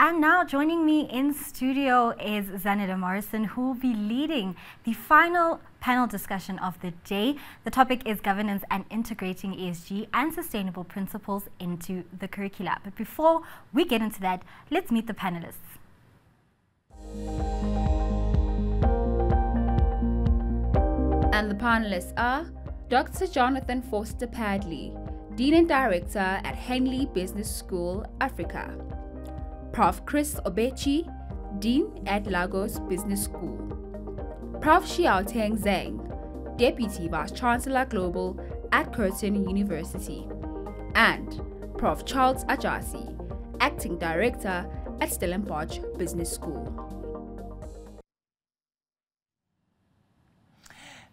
And now joining me in studio is Zanele Morrison, who will be leading the final panel discussion of the day. The topic is governance and integrating ESG and sustainable principles into the curricula. But before we get into that, let's meet the panelists. And the panelists are Dr. Jonathan Foster-Pedley, Dean and Director at Henley Business School, Africa. Prof. Chris Obechi, Dean at Lagos Business School. Prof. Xiaoteng Zheng, Deputy Vice Chancellor Global at Curtin University. And Prof. Charles Ajasi, Acting Director at Stellenbosch Business School.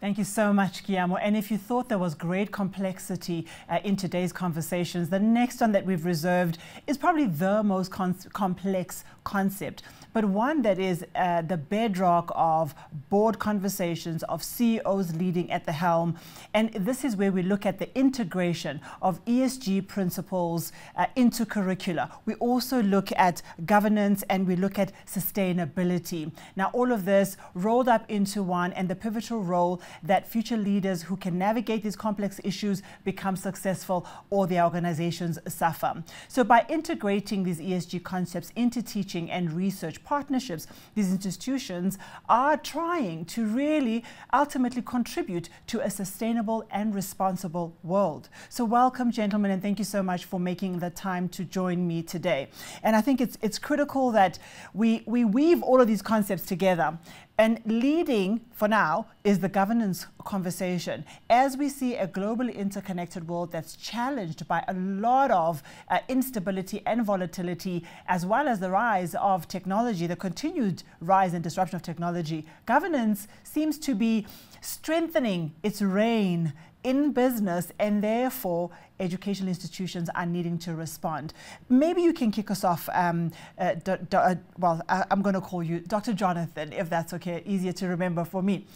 Thank you so much, Kiamo. And if you thought there was great complexity in today's conversations, the next one that we've reserved is probably the most complex concept, but one that is the bedrock of board conversations, of CEOs leading at the helm. And this is where we look at the integration of ESG principles into curricula. We also look at governance and we look at sustainability. Now, all of this rolled up into one, and the pivotal role that future leaders who can navigate these complex issues become successful, or their organizations suffer. So by integrating these ESG concepts into teaching and research partnerships, these institutions are trying to really ultimately contribute to a sustainable and responsible world. So welcome, gentlemen, and thank you so much for making the time to join me today. And I think it's critical that we weave all of these concepts together. And leading, for now, is the governance conversation. As we see a globally interconnected world that's challenged by a lot of instability and volatility, as well as the rise of technology, the continued rise and disruption of technology, governance seems to be strengthening its reign in business, and therefore educational institutions are needing to respond. Maybe you can kick us off. I'm going to call you Dr. Jonathan, if that's okay, easier to remember for me.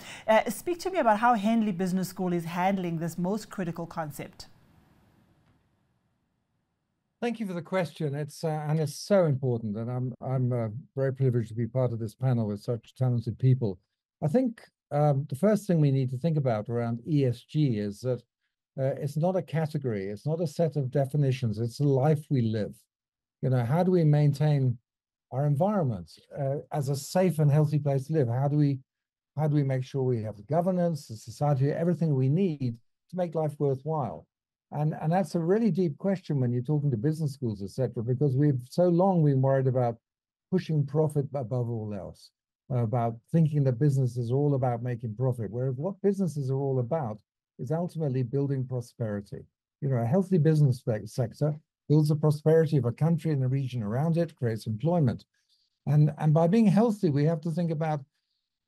Speak to me about how Henley Business School is handling this most critical concept. Thank you for the question. It's so important, and I'm very privileged to be part of this panel with such talented people. I think the first thing we need to think about around ESG is that it's not a category, it's not a set of definitions, it's the life we live. You know, how do we maintain our environment as a safe and healthy place to live? How do we make sure we have the governance, the society, everything we need to make life worthwhile? And that's a really deep question when you're talking to business schools, etc., because we've so long been worried about pushing profit above all else, about thinking that businesses are all about making profit, whereas what businesses are all about is ultimately building prosperity. You know, a healthy business sector builds the prosperity of a country and the region around it, creates employment. And by being healthy, we have to think about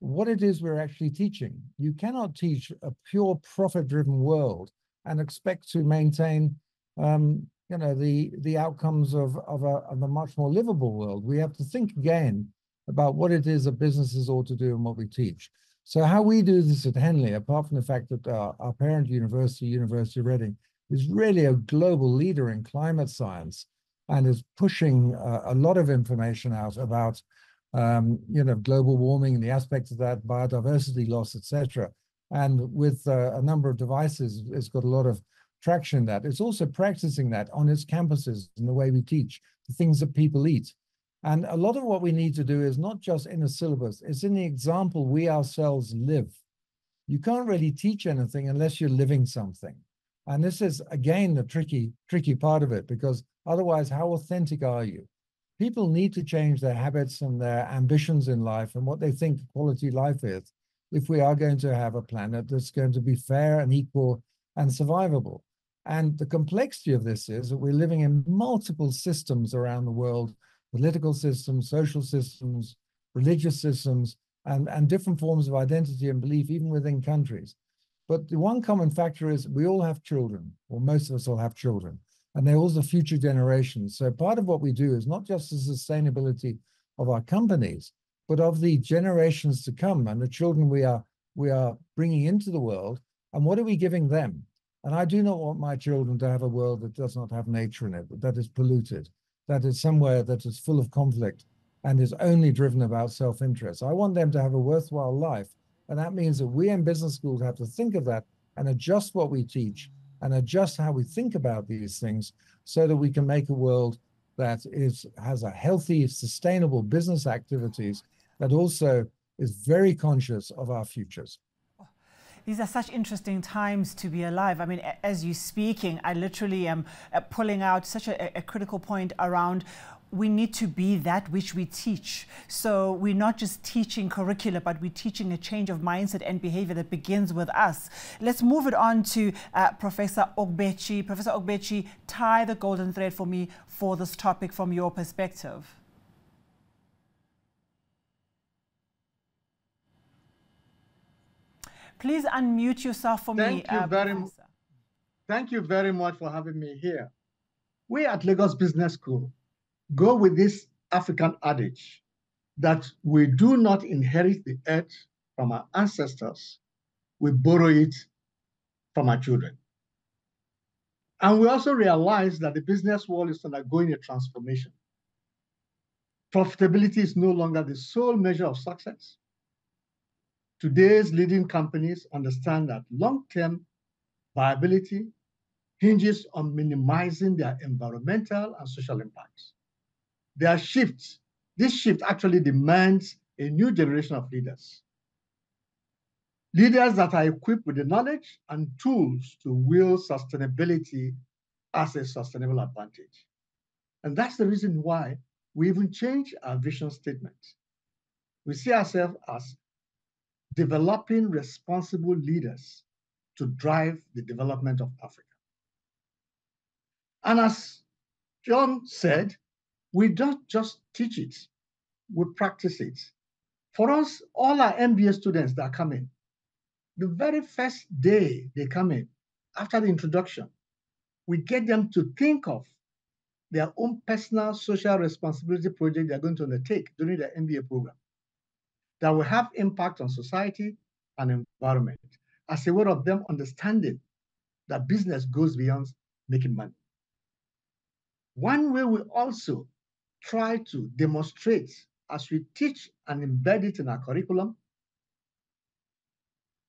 what it is we're actually teaching. You cannot teach a pure profit-driven world and expect to maintain you know, the outcomes of a much more livable world. We have to think again about what it is that businesses ought to do and what we teach. So how we do this at Henley, apart from the fact that our parent university, University of Reading, is really a global leader in climate science and is pushing a lot of information out about you know, global warming and the aspects of that, biodiversity loss, etc. And with a number of devices, it's got a lot of traction in that. It's also practicing that on its campuses in the way we teach, the things that people eat. And a lot of what we need to do is not just in a syllabus, it's in the example we ourselves live. You can't really teach anything unless you're living something. And this is, again, the tricky part of it, because otherwise, how authentic are you? People need to change their habits and their ambitions in life and what they think quality life is, if we are going to have a planet that's going to be fair and equal and survivable. And the complexity of this is that we're living in multiple systems around the world, political systems, social systems, religious systems, and different forms of identity and belief, even within countries. But the one common factor is we all have children, or most of us will have children, and they're also future generations. So part of what we do is not just the sustainability of our companies, but of the generations to come and the children we are bringing into the world, and what are we giving them? And I do not want my children to have a world that does not have nature in it, that is polluted, that is somewhere that is full of conflict and is only driven about self-interest. I want them to have a worthwhile life. And that means that we in business schools have to think of that and adjust what we teach and adjust how we think about these things so that we can make a world that has a healthy, sustainable business activities that also is very conscious of our futures. These are such interesting times to be alive. I mean, as you're speaking, I literally am pulling out such a critical point around we need to be that which we teach. So we're not just teaching curricula, but we're teaching a change of mindset and behavior that begins with us. Let's move it on to Professor Ogbechi. Professor Ogbechi, tie the golden thread for me for this topic from your perspective. Please unmute yourself for me. Thank you very much for having me here. We at Lagos Business School go with this African adage that we do not inherit the earth from our ancestors, we borrow it from our children. And we also realize that the business world is undergoing a transformation. Profitability is no longer the sole measure of success. Today's leading companies understand that long-term viability hinges on minimizing their environmental and social impacts. This shift actually demands a new generation of leaders. Leaders that are equipped with the knowledge and tools to wield sustainability as a sustainable advantage. And that's the reason why we even change our vision statement. We see ourselves as developing responsible leaders to drive the development of Africa. And as John said, we don't just teach it, we practice it. For us, all our MBA students that come in, the very first day they come in, after the introduction, we get them to think of their own personal social responsibility project they're going to undertake during their MBA program that will have impact on society and environment as a way of them understanding that business goes beyond making money. One way we also try to demonstrate as we teach and embed it in our curriculum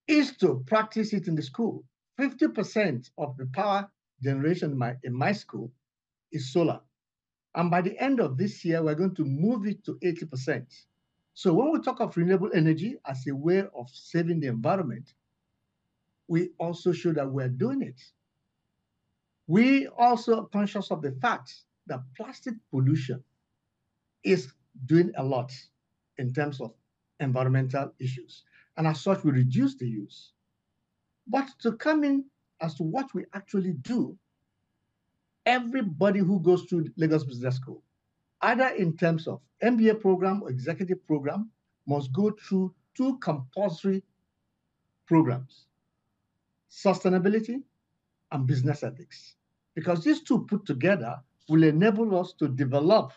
is to practice it in the school. 50% of the power generation in my school is solar. And by the end of this year, we're going to move it to 80%. So when we talk of renewable energy as a way of saving the environment, we also show that we're doing it. We also are conscious of the fact that plastic pollution is doing a lot in terms of environmental issues. And as such, we reduce the use. But to come in as to what we actually do, everybody who goes through Lagos Business School, either in terms of MBA program or executive program, must go through two compulsory programs: sustainability and business ethics. Because these two put together will enable us to develop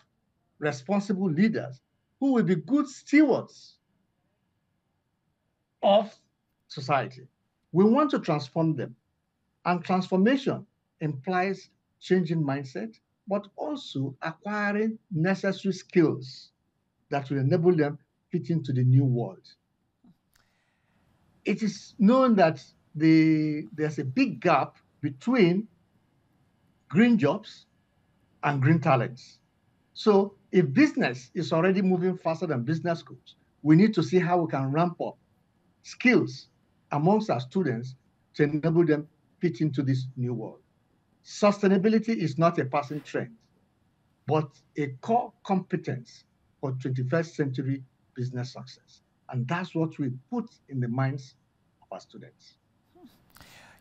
responsible leaders who will be good stewards of society. We want to transform them. And transformation implies changing mindset, but also acquiring necessary skills that will enable them fit into the new world. It is known that there's a big gap between green jobs and green talents. So if business is already moving faster than business schools, we need to see how we can ramp up skills amongst our students to enable them fit into this new world. Sustainability is not a passing trend, but a core competence for 21st century business success. And that's what we put in the minds of our students.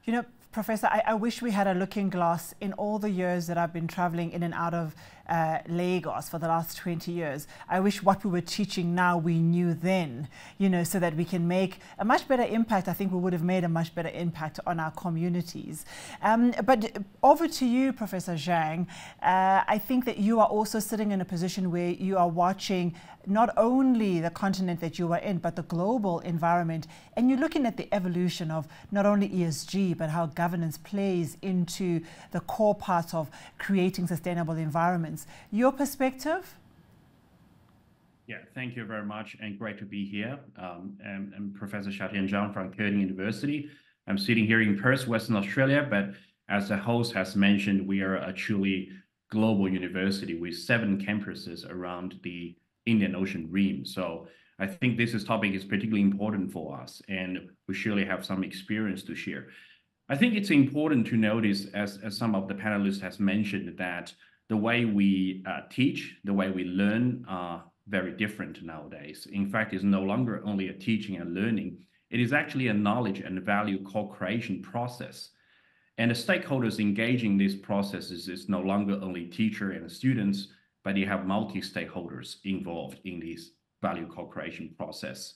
You know, Professor, I wish we had a looking glass in all the years that I've been traveling in and out of Lagos for the last 20 years. I wish what we were teaching now we knew then, you know, so that we can make a much better impact. I think we would have made a much better impact on our communities. But over to you, Professor Zhang. I think that you are also sitting in a position where you are watching not only the continent that you are in, but the global environment. And you're looking at the evolution of not only ESG, but how governance plays into the core parts of creating sustainable environments. governance. Your perspective? Yeah, thank you very much, and great to be here. I'm Professor Shatian Zhang from Curtin University. I'm sitting here in Perth, Western Australia, but as the host has mentioned, we are a truly global university with 7 campuses around the Indian Ocean rim. So I think this topic is particularly important for us, and we surely have some experience to share. I think it's important to notice, as some of the panelists has mentioned, that the way we teach, the way we learn are very different nowadays. In fact, it's no longer only a teaching and learning. It is actually a knowledge and value co-creation process. And the stakeholders engaging these processes is no longer only teacher and students, but you have multi-stakeholders involved in this value co-creation process.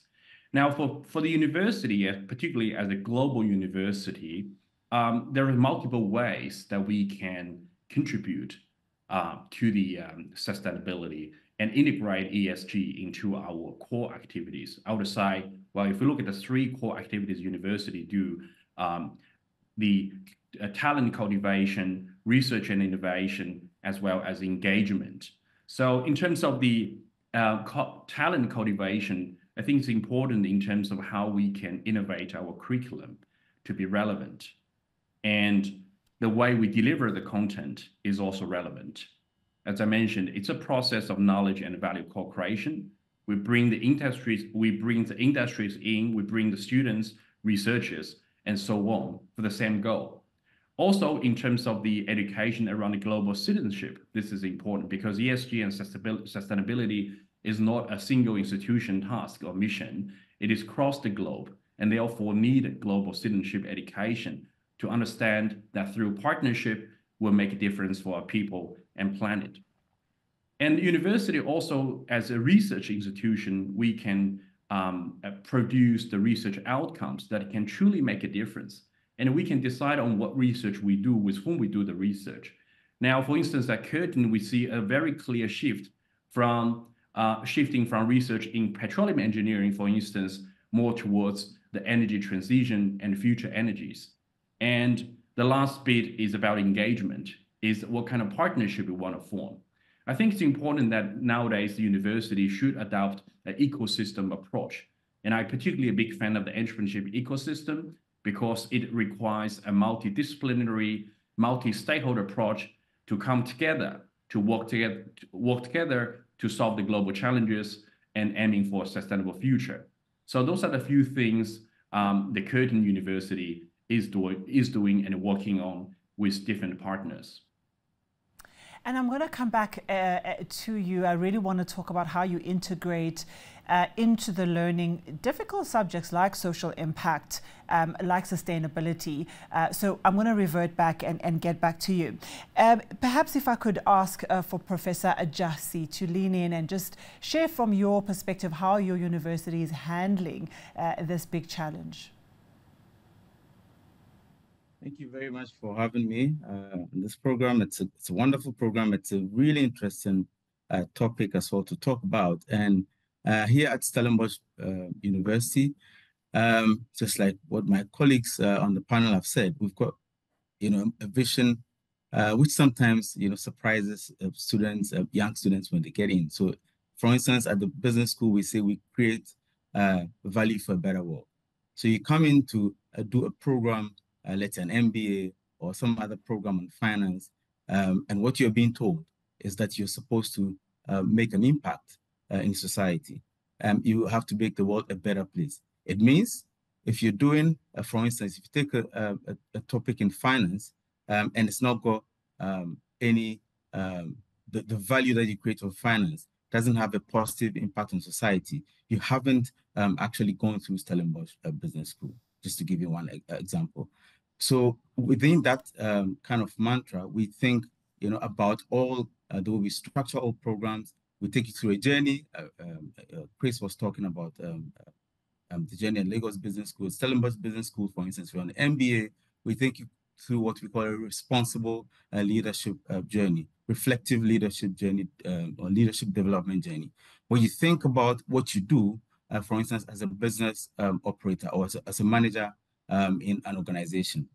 Now, for the university, particularly as a global university, there are multiple ways that we can contribute to the sustainability and integrate ESG into our core activities. I would say, well, if we look at the 3 core activities university do, the talent cultivation, research and innovation, as well as engagement. So in terms of the talent cultivation, I think it's important in terms of how we can innovate our curriculum to be relevant. And the way we deliver the content is also relevant. As I mentioned, it's a process of knowledge and value co-creation. We bring the industries in, we bring the students, researchers, and so on for the same goal. Also, in terms of the education around the global citizenship, this is important because ESG and sustainability is not a single institution task or mission. It is across the globe, and therefore need global citizenship education to understand that through partnership, will make a difference for our people and planet. And the university also, as a research institution, we can produce the research outcomes that can truly make a difference. And we can decide on what research we do, with whom we do the research. Now, for instance, at Curtin, we see a very clear shift from shifting from research in petroleum engineering, for instance, more towards the energy transition and future energies. And the last bit is about engagement, is what kind of partnership we want to form. I think it's important that nowadays the university should adopt an ecosystem approach. And I'm particularly a big fan of the entrepreneurship ecosystem because it requires a multidisciplinary, multi-stakeholder approach to come together, to work together to solve the global challenges and aiming for a sustainable future. So those are the few things the Curtin University is doing and working on with different partners. And I'm going to come back to you. I really want to talk about how you integrate into the learning difficult subjects like social impact, like sustainability. So I'm going to revert back and get back to you. Perhaps if I could ask for Professor Ajasi to lean in and just share from your perspective how your university is handling this big challenge. Thank you very much for having me on this program. It's a wonderful program. It's a really interesting topic as well to talk about. And here at Stellenbosch University, just like what my colleagues on the panel have said, we've got, a vision which sometimes, surprises students, young students when they get in. So, for instance, at the business school, we say we create value for a better world. So you come in to do a program, let's say an MBA or some other program on finance, and what you're being told is that you're supposed to make an impact in society. You have to make the world a better place. It means if you're doing, for instance, if you take a topic in finance and it's not got the value that you create for finance doesn't have a positive impact on society, you haven't actually gone through Stellenbosch Business School, just to give you one example. So within that kind of mantra, we think, about all the way we structure all programs. We take you through a journey. Chris was talking about the journey at Lagos Business School, Stellenbosch Business School, for instance. We're on the MBA. We take you through what we call a responsible leadership journey, reflective leadership journey, or leadership development journey, where you think about what you do, for instance, as a business operator or as a manager in an organization,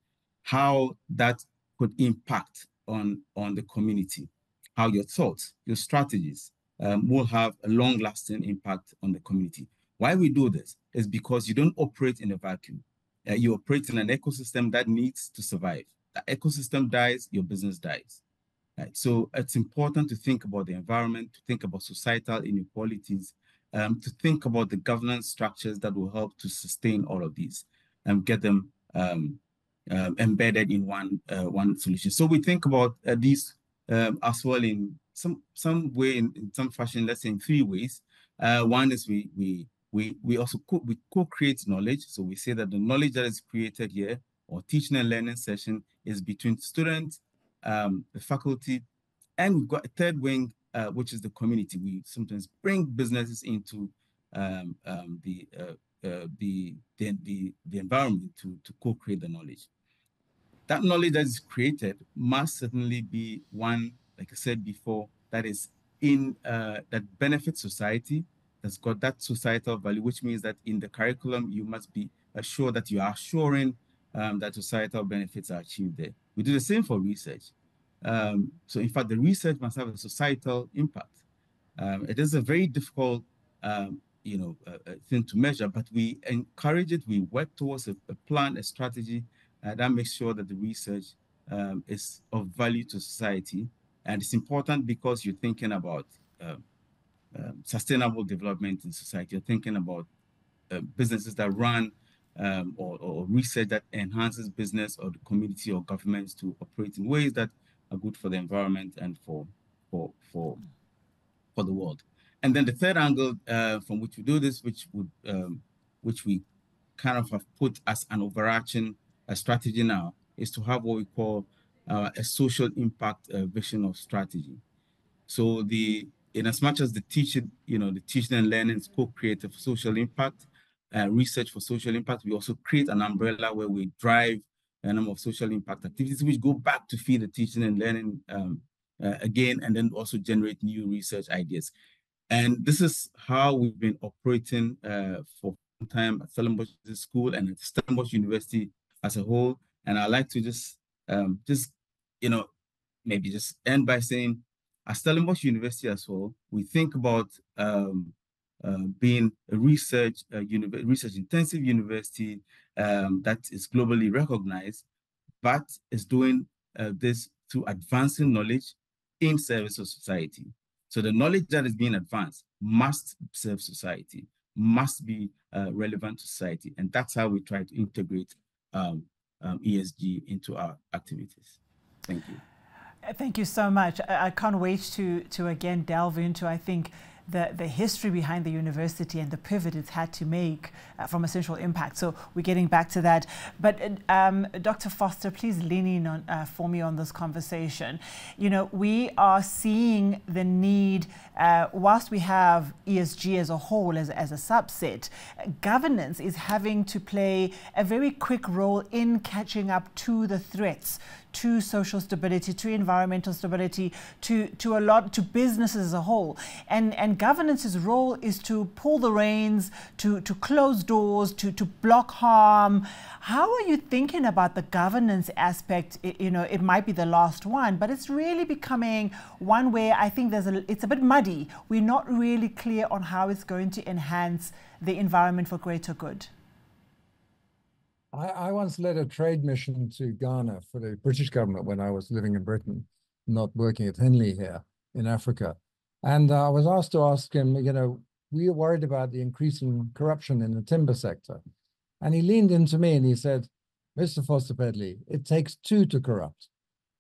how that could impact on the community. how your thoughts, your strategies will have a long-lasting impact on the community. Why we do this is because you don't operate in a vacuum. You operate in an ecosystem that needs to survive. The ecosystem dies, your business dies. Right? So it's important to think about the environment, to think about societal inequalities, to think about the governance structures that will help to sustain all of these and get them embedded in one solution. So we think about these as well in some way, in some fashion, let's say in 3 ways. One is we also co-create knowledge. So we say that the knowledge that is created here or teaching and learning session is between students, the faculty, and we've got a third wing, which is the community. We sometimes bring businesses into the environment to co-create the knowledge. That knowledge that is created must certainly be one, like I said before, that is that benefits society, that's got that societal value, which means that in the curriculum, you must be assured that you are assuring that societal benefits are achieved there. We do the same for research. So in fact, the research must have a societal impact. It is a very difficult thing to measure, but we encourage it. We work towards a plan, a strategy that makes sure that the research is of value to society. And it's important because you're thinking about sustainable development in society. You're thinking about businesses that run or research that enhances business or the community or governments to operate in ways that are good for the environment and for the world. And then the third angle from which we do this, which we kind of have put as an overarching strategy now, is to have what we call a social impact vision of strategy. So in as much as the teaching and learning is co-created for social impact, research for social impact, we also create an umbrella where we drive a number of social impact activities, which go back to feed the teaching and learning again, and then also generate new research ideas. And this is how we've been operating for some time at Stellenbosch School and at Stellenbosch University as a whole. And I'd like to maybe just end by saying, at Stellenbosch University as well, we think about being a research-intensive university that is globally recognized, but is doing this through advancing knowledge in service of society. So the knowledge that is being advanced must serve society, must be relevant to society. And that's how we try to integrate ESG into our activities. Thank you. Thank you so much. I can't wait to again delve into, I think, the history behind the university and the pivot it's had to make from a social impact. So we're getting back to that. But Dr. Foster, please lean in on, for me on this conversation. You know, we are seeing the need, whilst we have ESG as a whole, as a subset, governance is having to play a very quick role in catching up to the threats, to social stability, to environmental stability, to businesses as a whole. And governance's role is to pull the reins, to close doors, to block harm. How are you thinking about the governance aspect? You know, it might be the last one, but it's really becoming one where I think it's a bit muddy. We're not really clear on how it's going to enhance the environment for greater good. I once led a trade mission to Ghana for the British government when I was living in Britain, not working at Henley here in Africa. And I was asked to ask him, you know, we are worried about the increasing corruption in the timber sector. And he leaned into me and he said, Mr. Foster-Pedley, it takes two to corrupt.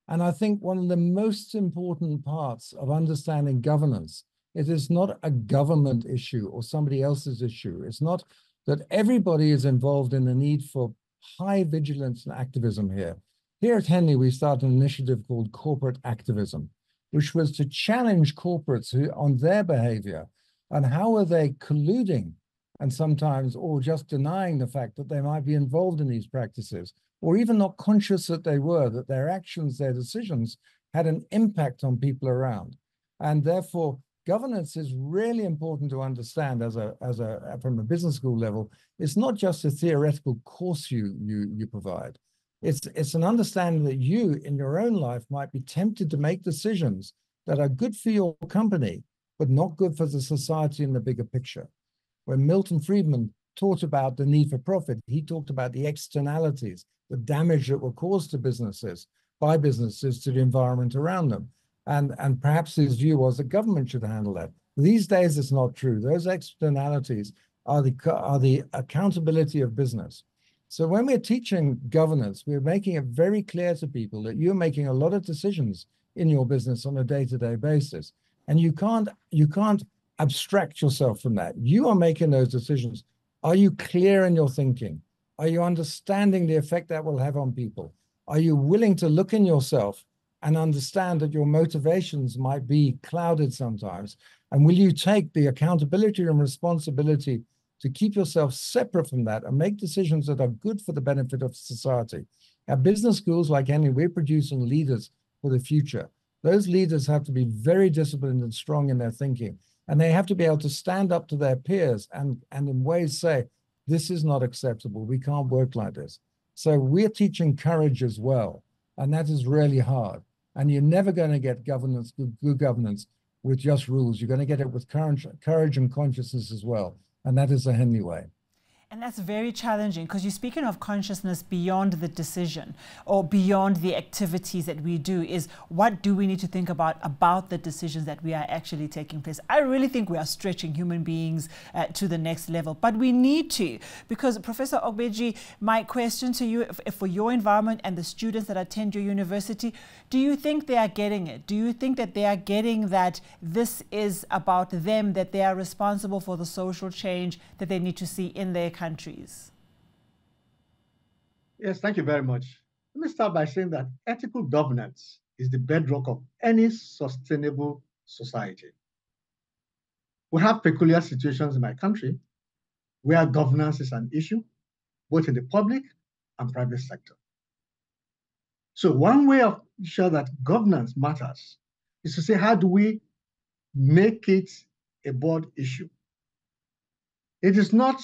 And I think one of the most important parts of understanding governance, it is not a government issue or somebody else's issue. It's not that everybody is involved in the need for high vigilance and activism here. Here at Henley, we started an initiative called Corporate Activism, which was to challenge corporates on their behavior and how are they colluding and sometimes or just denying the fact that they might be involved in these practices, or even not conscious that they were, that their actions, their decisions had an impact on people around. And therefore, governance is really important to understand from a business school level. It's not just a theoretical course you provide. It's an understanding that you in your own life might be tempted to make decisions that are good for your company, but not good for the society in the bigger picture. When Milton Friedman taught about the need for profit, he talked about the externalities, the damage that were caused to businesses by businesses to the environment around them. And perhaps his view was the government should handle that. These days, it's not true. Those externalities are the accountability of business. So when we're teaching governance, we're making it very clear to people that you're making a lot of decisions in your business on a day-to-day basis. And you can't abstract yourself from that. You are making those decisions. Are you clear in your thinking? Are you understanding the effect that will have on people? Are you willing to look in yourself and understand that your motivations might be clouded sometimes? And will you take the accountability and responsibility to keep yourself separate from that and make decisions that are good for the benefit of society? At business schools like Henley, we're producing leaders for the future. Those leaders have to be very disciplined and strong in their thinking. And they have to be able to stand up to their peers and in ways say, this is not acceptable. We can't work like this. So we're teaching courage as well. And that is really hard. And you're never going to get governance, good governance, with just rules. You're going to get it with courage and consciousness as well. And that is the Henley way. And that's very challenging, because you're speaking of consciousness beyond the decision or beyond the activities that we do. Is what do we need to think about the decisions that we are actually taking place? I really think we are stretching human beings to the next level, but we need to, because Professor Ogbeji, my question to you, if for your environment and the students that attend your university, do you think they are getting it? Do you think that they are getting that this is about them, that they are responsible for the social change that they need to see in their countries? Yes, thank you very much. Let me start by saying that ethical governance is the bedrock of any sustainable society. We have peculiar situations in my country where governance is an issue, both in the public and private sector. So one way of ensuring that governance matters is to say, how do we make it a board issue? It is not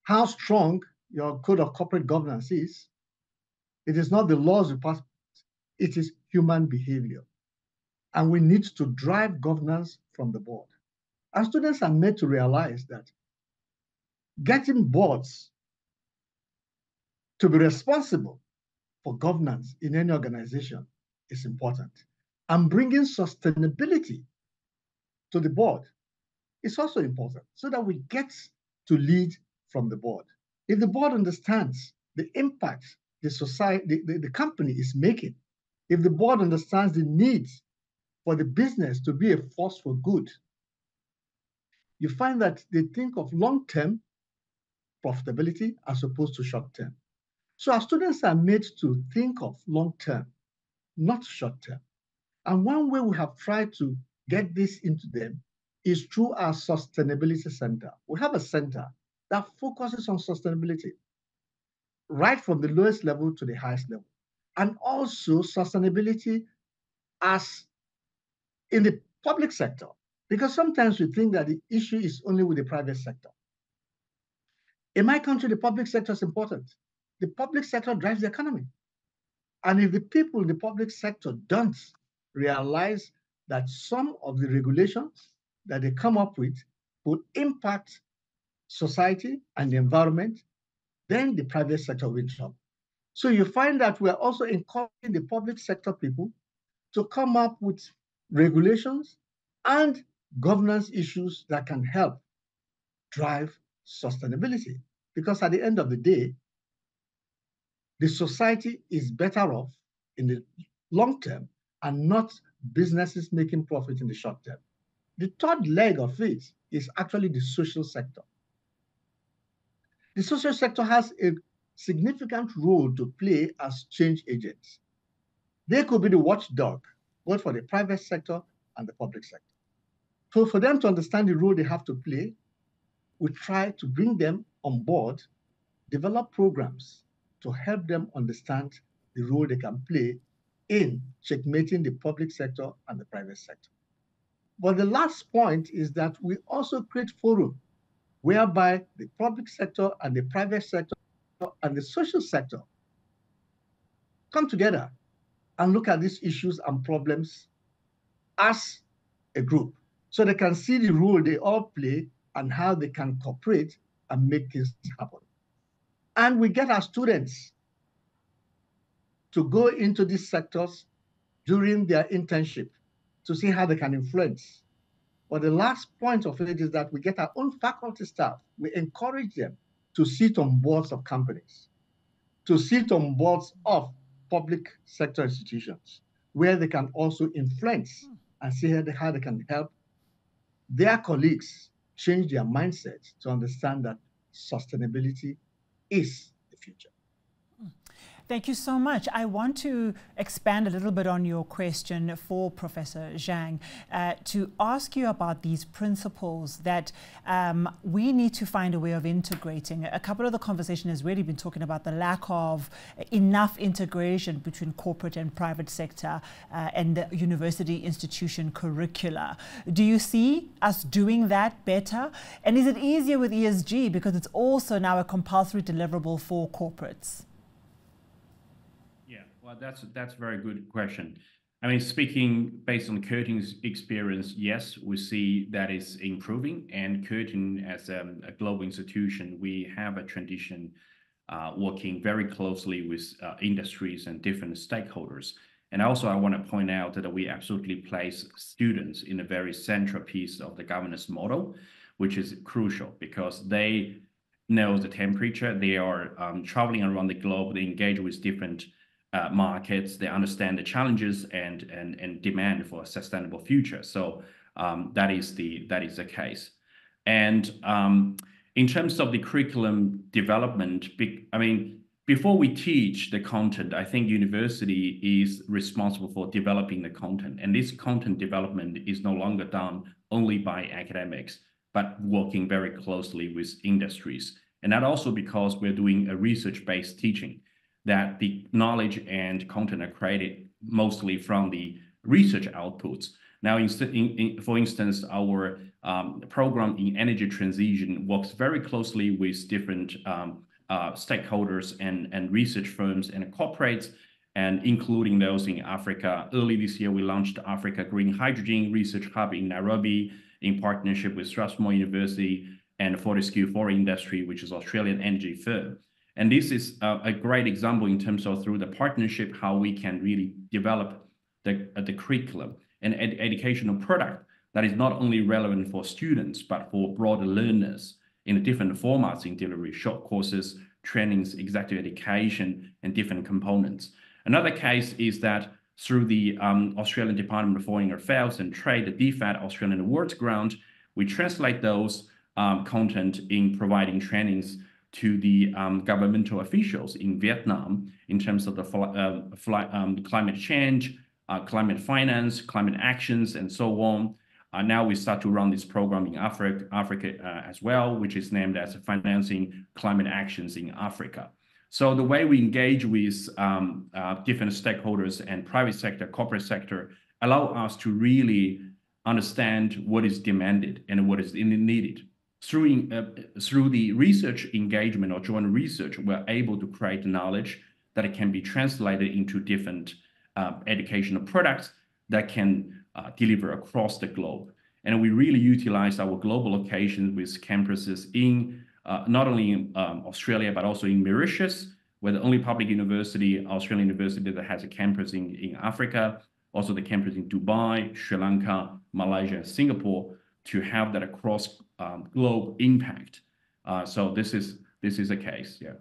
how strong your code of corporate governance is. It is not the laws you pass. It is human behavior. And we need to drive governance from the board. Our students are made to realize that getting boards to be responsible for governance in any organization is important. And bringing sustainability to the board is also important, so that we get to lead from the board. If the board understands the impact the society, the company is making, if the board understands the needs for the business to be a force for good, you find that they think of long-term profitability as opposed to short-term. So our students are made to think of long-term, not short-term. And one way we have tried to get this into them is through our sustainability center. We have a center that focuses on sustainability, right from the lowest level to the highest level. And also sustainability as in the public sector, because sometimes we think that the issue is only with the private sector. In my country, the public sector is important. The public sector drives the economy. And if the people in the public sector don't realize that some of the regulations that they come up with will impact society and the environment, then the private sector will trouble. So you find that we're also encouraging the public sector people to come up with regulations and governance issues that can help drive sustainability. Because at the end of the day, the society is better off in the long term and not businesses making profit in the short term. The third leg of it is actually the social sector. The social sector has a significant role to play as change agents. They could be the watchdog, both for the private sector and the public sector. So for them to understand the role they have to play, we try to bring them on board, develop programs to help them understand the role they can play in checkmating the public sector and the private sector. But the last point is that we also create forums whereby the public sector and the private sector and the social sector come together and look at these issues and problems as a group, so they can see the role they all play and how they can cooperate and make things happen. And we get our students to go into these sectors during their internship to see how they can influence. But the last point of it is that we get our own faculty staff. We encourage them to sit on boards of companies, to sit on boards of public sector institutions, where they can also influence and see how they can help their colleagues change their mindset to understand that sustainability is the future. Thank you so much. I want to expand a little bit on your question for Professor Zhang to ask you about these principles that we need to find a way of integrating. A couple of the conversation has really been talking about the lack of enough integration between corporate and private sector and the university institution curricula. Do you see us doing that better? And is it easier with ESG because it's also now a compulsory deliverable for corporates? Well, that's a very good question. I mean, speaking based on Curtin's experience, yes, we see that is improving. And Curtin, as a global institution, we have a tradition working very closely with industries and different stakeholders. And also, I want to point out that we absolutely place students in a very central piece of the governance model, which is crucial because they know the temperature. They are traveling around the globe. They engage with different markets, they understand the challenges and demand for a sustainable future. So that is the case. And in terms of the curriculum development, I mean, before we teach the content, I think university is responsible for developing the content. And this content development is no longer done only by academics, but working very closely with industries. And that also because we're doing a research-based teaching, that the knowledge and content are created mostly from the research outputs. Now, for instance, our program in energy transition works very closely with different stakeholders and research firms and corporates, and including those in Africa. Early this year, we launched Africa Green Hydrogen Research Hub in Nairobi in partnership with Strathmore University and Fortescue for Industry, which is an Australian energy firm. And this is a great example in terms of through the partnership, how we can really develop the curriculum and educational product that is not only relevant for students, but for broader learners in different formats in delivery, short courses, trainings, executive education, and different components. Another case is that through the Australian Department of Foreign Affairs and Trade, the DFAT Australian Awards Grant, we translate those content in providing trainings to the governmental officials in Vietnam in terms of the climate change, climate finance, climate actions, and so on. Now we start to run this program in Africa as well, which is named as Financing Climate Actions in Africa. So the way we engage with different stakeholders and private sector, corporate sector, allow us to really understand what is demanded and what is needed. Through the research engagement or joint research, we're able to create knowledge that it can be translated into different educational products that can deliver across the globe. And we really utilize our global locations with campuses in not only in Australia, but also in Mauritius. We're the only public university, Australian university, that has a campus in Africa, also the campus in Dubai, Sri Lanka, Malaysia, and Singapore, to have that across globe impact. So this is a case, yeah.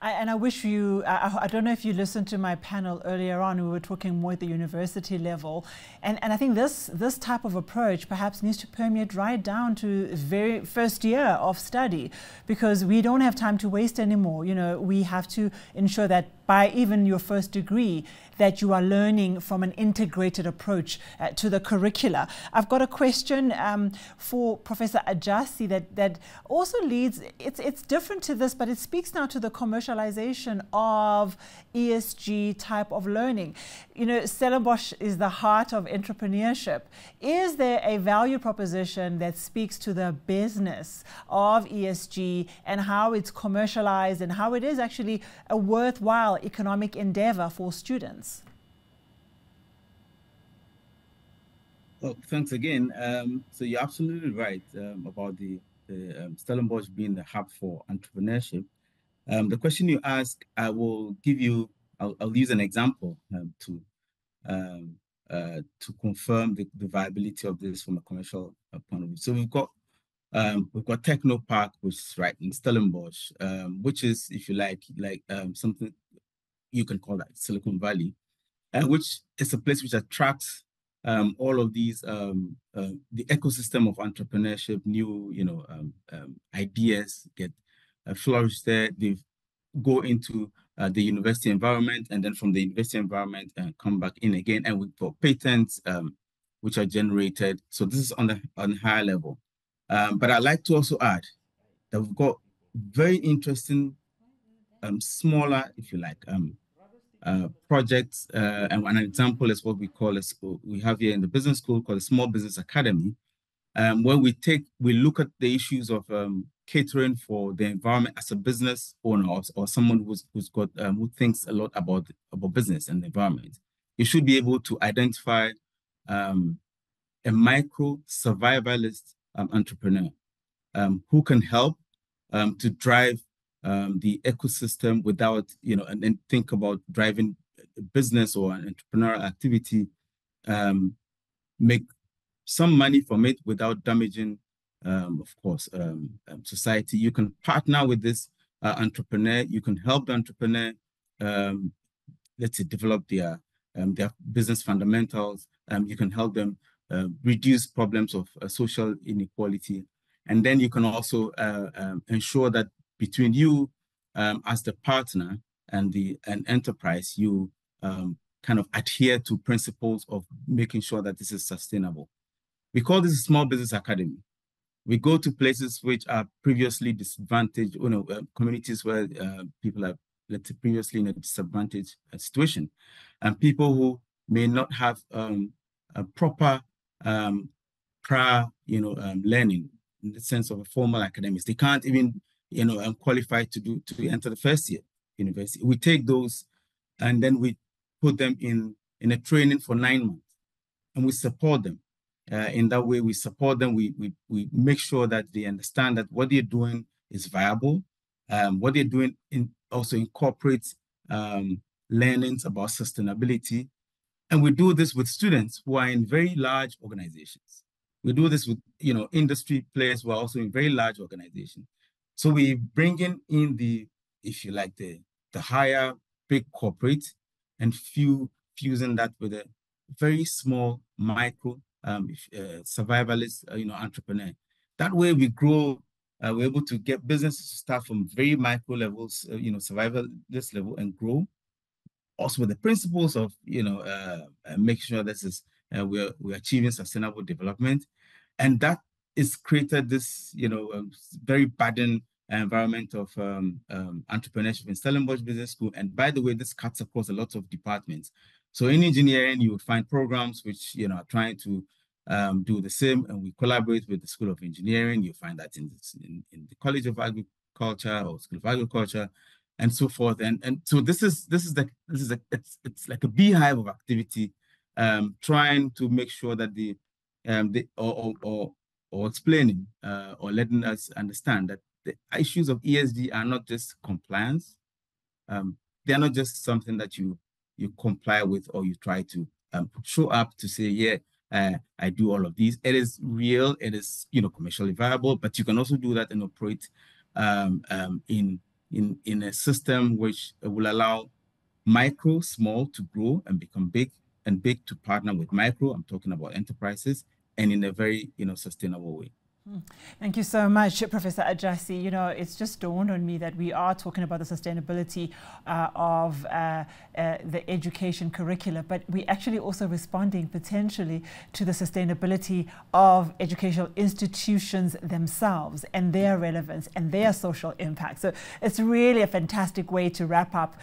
And I wish you, I don't know if you listened to my panel earlier on, we were talking more at the university level. And I think this type of approach perhaps needs to permeate right down to the very first year of study, because we don't have time to waste anymore. You know, we have to ensure that by even your first degree, that you are learning from an integrated approach to the curricula. I've got a question for Professor Ajasi that also leads, it's different to this, but it speaks now to the commercialization of ESG type of learning. You know, Stellenbosch is the heart of entrepreneurship. Is there a value proposition that speaks to the business of ESG and how it's commercialized and how it is actually a worthwhile economic endeavor for students? Well, thanks again. So you're absolutely right about the Stellenbosch being the hub for entrepreneurship. The question you ask, I'll use an example to confirm the viability of this from a commercial point of view. So we've got Technopark, which is right in Stellenbosch, which is, if you like something you can call that Silicon Valley, which is a place which attracts all of these the ecosystem of entrepreneurship, new ideas get flourish there. They go into the university environment, and then from the university environment come back in again, and we've got patents which are generated. So this is on the higher level. But I'd like to also add that we've got very interesting smaller, if you like, projects, and an example is what we have here in the business school called the Small Business Academy, where we look at the issues of catering for the environment as a business owner or someone who thinks a lot about business and the environment. You should be able to identify a micro survivalist entrepreneur who can help to drive the ecosystem without, and then think about driving a business or an entrepreneurial activity, make some money from it without damaging, of course, society. You can partner with this entrepreneur. You can help the entrepreneur, let's say, develop their business fundamentals. You can help them reduce problems of social inequality. And then you can also ensure that between you as the partner and an enterprise, you kind of adhere to principles of making sure that this is sustainable. We call this a Small Business Academy. We go to places which are previously disadvantaged, communities where people are, let's say, previously in a disadvantaged situation, and people who may not have a proper prior, learning in the sense of a formal academics. They can't even, qualify to enter the first year university. We take those and then we put them in a training for 9 months, and we support them. In that way, we support them. We make sure that they understand that what they're doing is viable. What they're doing also incorporates learnings about sustainability. And we do this with students who are in very large organizations. We do this with industry players who are also in very large organizations. So we bring in the, if you like, the higher big corporate, and fusing that with a very small micro survivalist entrepreneur. That way we grow. We're able to get businesses to start from very micro levels, survivalist level, and grow. Also with the principles of making sure this is we're achieving sustainable development, and that is created this very burdened environment of entrepreneurship in Stellenbosch Business School. And by the way, this cuts across a lot of departments. So in engineering, you would find programs which are trying to do the same, and we collaborate with the School of Engineering. You find that in the College of Agriculture or School of Agriculture, and so forth. And so it's like a beehive of activity, trying to make sure that or explaining or letting us understand that the issues of ESG are not just compliance. They are not just something that you comply with, or you try to show up to say, yeah, I do all of these. It is real. It is commercially viable, but you can also do that and operate in a system which will allow small to grow and become big, and big to partner with micro. I'm talking about enterprises, and in a very sustainable way. Thank you so much, Professor Adjasi. It's just dawned on me that we are talking about the sustainability of the education curricula, but we're actually also responding potentially to the sustainability of educational institutions themselves and their relevance and their social impact. So it's really a fantastic way to wrap up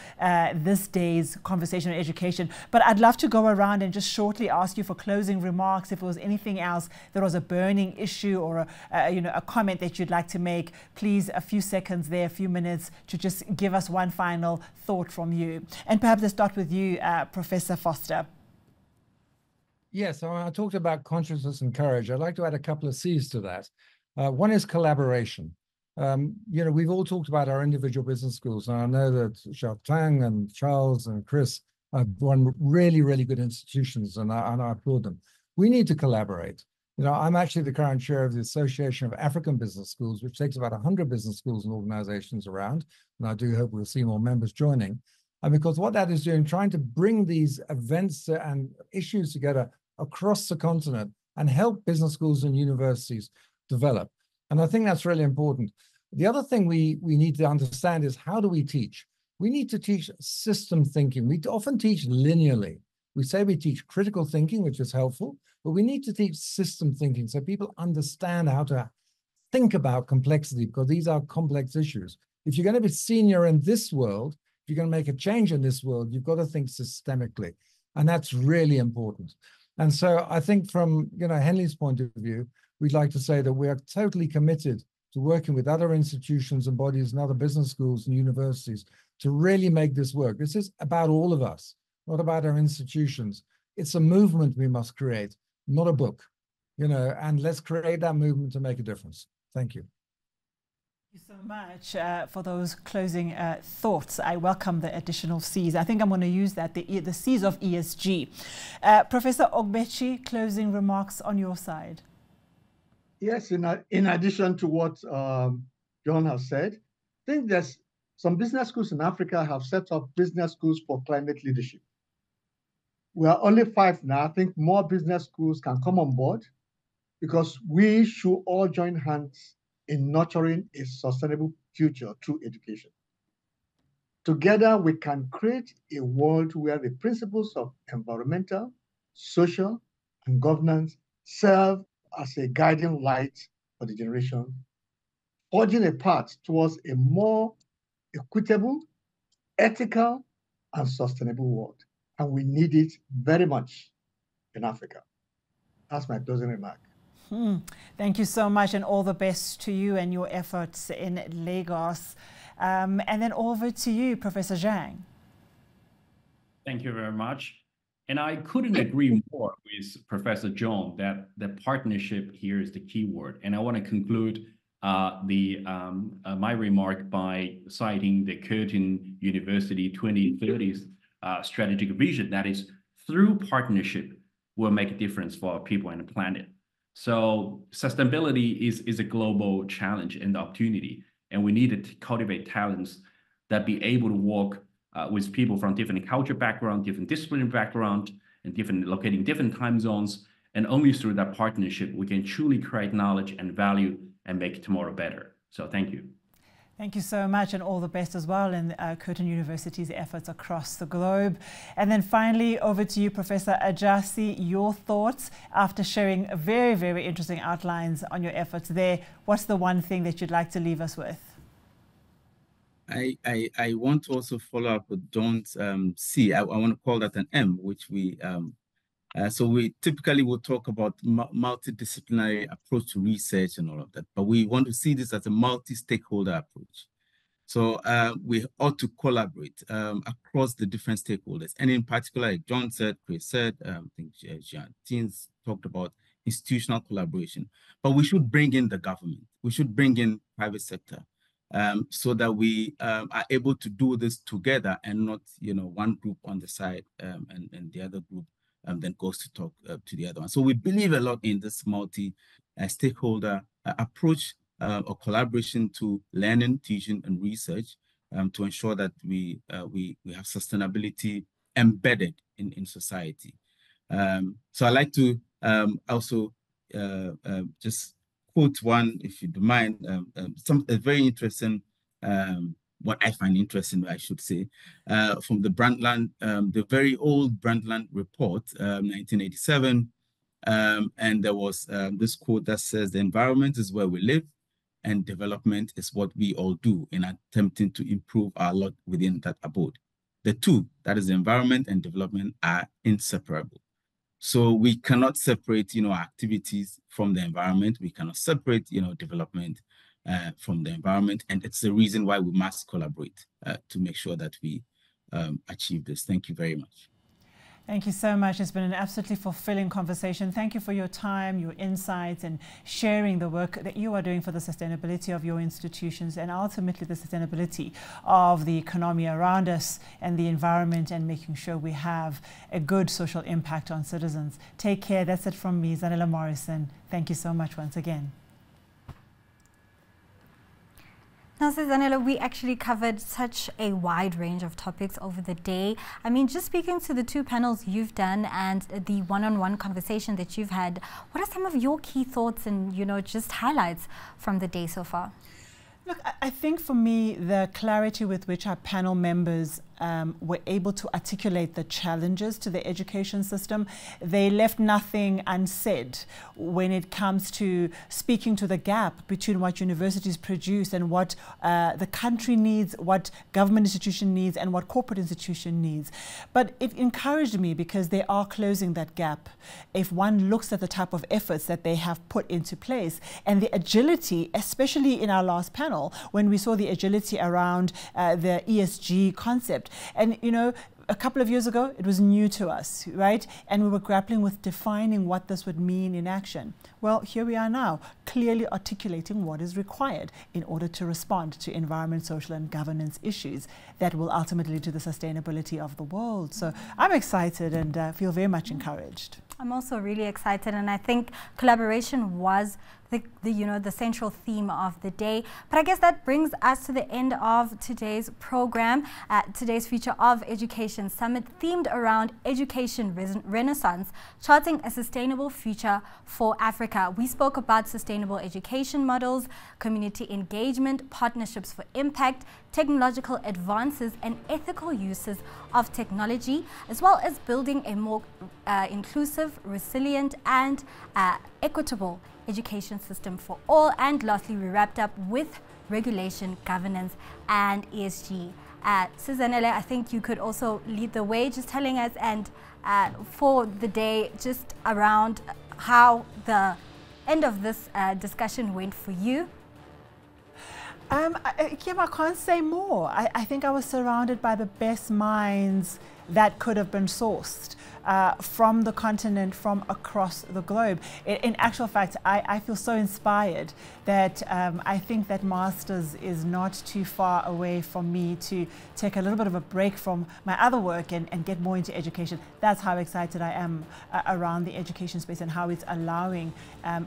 this day's conversation on education. But I'd love to go around and just shortly ask you for closing remarks. If there was anything else that was a burning issue or a comment that you'd like to make, please, a few seconds there, a few minutes to just give us one final thought from you. And perhaps let's start with you, Professor Foster. Yes, I talked about consciousness and courage. I'd like to add a couple of C's to that. One is collaboration. We've all talked about our individual business schools, and I know that Xiaotang and Charles and Chris have run really, really good institutions, and I applaud them. We need to collaborate. I'm actually the current chair of the Association of African Business Schools, which takes about 100 business schools and organizations around, and I do hope we'll see more members joining. And because what that is doing, trying to bring these events and issues together across the continent and help business schools and universities develop. And I think that's really important. The other thing we need to understand is, how do we teach? We need to teach system thinking. We often teach linearly. We say we teach critical thinking, which is helpful, but we need to teach system thinking so people understand how to think about complexity, because these are complex issues. If you're going to be senior in this world, if you're going to make a change in this world, you've got to think systemically. And that's really important. And so I think from Henley's point of view, we'd like to say that we are totally committed to working with other institutions and bodies and other business schools and universities to really make this work. This is about all of us, not about our institutions. It's a movement we must create, not a book, and let's create that movement to make a difference. Thank you. Thank you so much for those closing thoughts. I welcome the additional C's. I think I'm going to use that, the C's of ESG. Professor Ogbechi, closing remarks on your side. Yes, in addition to what John has said, I think there's some business schools in Africa have set up business schools for climate leadership. We are only 5 now. I think more business schools can come on board, because we should all join hands in nurturing a sustainable future through education. Together, we can create a world where the principles of environmental, social, and governance serve as a guiding light for the generation, forging a path towards a more equitable, ethical, and sustainable world. And we need it very much in Africa. That's my closing remark. Thank you so much, and all the best to you and your efforts in Lagos. And then over to you, Professor Zhang. Thank you very much. And I couldn't agree more with Professor John that the partnership here is the key word. And I want to conclude my remark by citing the Curtin University 2030 strategic vision. That is, through partnership, we'll make a difference for our people and the planet. So sustainability is a global challenge and opportunity, and we need to cultivate talents that be able to work with people from different culture background, different discipline background, and locating different time zones. And only through that partnership, we can truly create knowledge and value and make tomorrow better. So thank you. Thank you so much, and all the best as well in Curtin University's efforts across the globe. And then finally, over to you, Professor Ajasi, your thoughts after sharing very, very interesting outlines on your efforts there. What's the one thing that you'd like to leave us with? I want to also follow up with John's C. I want to call that an M, which we so we typically will talk about multidisciplinary approach to research and all of that, but we want to see this as a multi-stakeholder approach. So we ought to collaborate across the different stakeholders. And in particular, like John said, Chris said, I think Jean's talked about institutional collaboration, but we should bring in the government. We should bring in private sector so that we are able to do this together and not, one group on the side and the other group then goes to talk to the other one. So we believe a lot in this multi-stakeholder approach or collaboration to learning, teaching, and research to ensure that we have sustainability embedded in society. So I like to also just quote one, if you don't mind, a very interesting what I find interesting, I should say, from the Brundtland, the very old Brundtland report, 1987. And there was this quote that says, "The environment is where we live, and development is what we all do in attempting to improve our lot within that abode." The two, that is the environment and development, are inseparable. So we cannot separate, our activities from the environment. We cannot separate, development from the environment, and it's the reason why we must collaborate to make sure that we achieve this. Thank you very much. Thank you so much. It's been an absolutely fulfilling conversation. Thank you for your time, your insights, and sharing the work that you are doing for the sustainability of your institutions and ultimately the sustainability of the economy around us and the environment, and making sure we have a good social impact on citizens. Take care. That's it from me, Zanele Morrison. Thank you so much once again. Now, so Zanele, we actually covered such a wide range of topics over the day. I mean, just speaking to the two panels you've done and the one-on-one conversation that you've had, what are some of your key thoughts and, you know, just highlights from the day so far? Look, I think for me, the clarity with which our panel members were able to articulate the challenges to the education system, they left nothing unsaid when it comes to speaking to the gap between what universities produce and what the country needs, what government institution needs, and what corporate institution needs. But it encouraged me because they are closing that gap. If one looks at the type of efforts that they have put into place and the agility, especially in our last panel, when we saw the agility around the ESG concept. And, you know, a couple of years ago, it was new to us, right? And we were grappling with defining what this would mean in action. Well, here we are now, clearly articulating what is required in order to respond to environment, social, and governance issues that will ultimately lead to the sustainability of the world. So I'm excited and feel very much encouraged. I'm also really excited, and I think collaboration was the central theme of the day. But I guess that brings us to the end of today's program, today's Future of Education Summit, themed around education renaissance, charting a sustainable future for Africa. We spoke about sustainable education models, community engagement, partnerships for impact, technological advances, and ethical uses of technology, as well as building a more inclusive, resilient, and equitable education system for all. And lastly, we wrapped up with regulation, governance, and ESG. Zanele, I think you could also lead the way, just telling us and for the day, just around how the end of this discussion went for you. Kim, I can't say more. I think I was surrounded by the best minds that could have been sourced from the continent, from across the globe. In actual fact, I feel so inspired that I think that Masters is not too far away from me to take a little bit of a break from my other work and get more into education. That's how excited I am around the education space and how it's allowing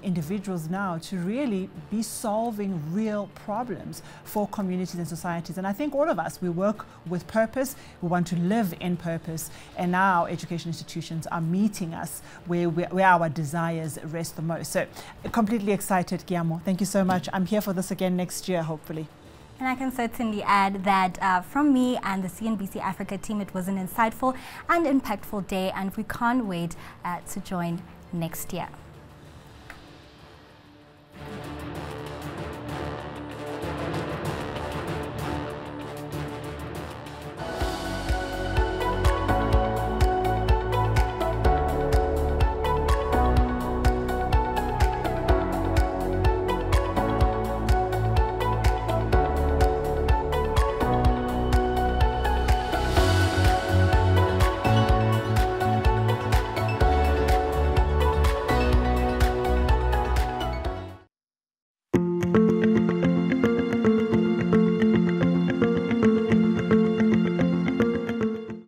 individuals now to really be solving real problems for communities and societies. And I think all of us, we work with purpose, we want to live in purpose, and now education institutions are meeting us where our desires rest the most. So completely excited, Giamo. Thank you so much. I'm here for this again next year, hopefully. And I can certainly add that from me and the CNBC Africa team, it was an insightful and impactful day, and we can't wait to join next year.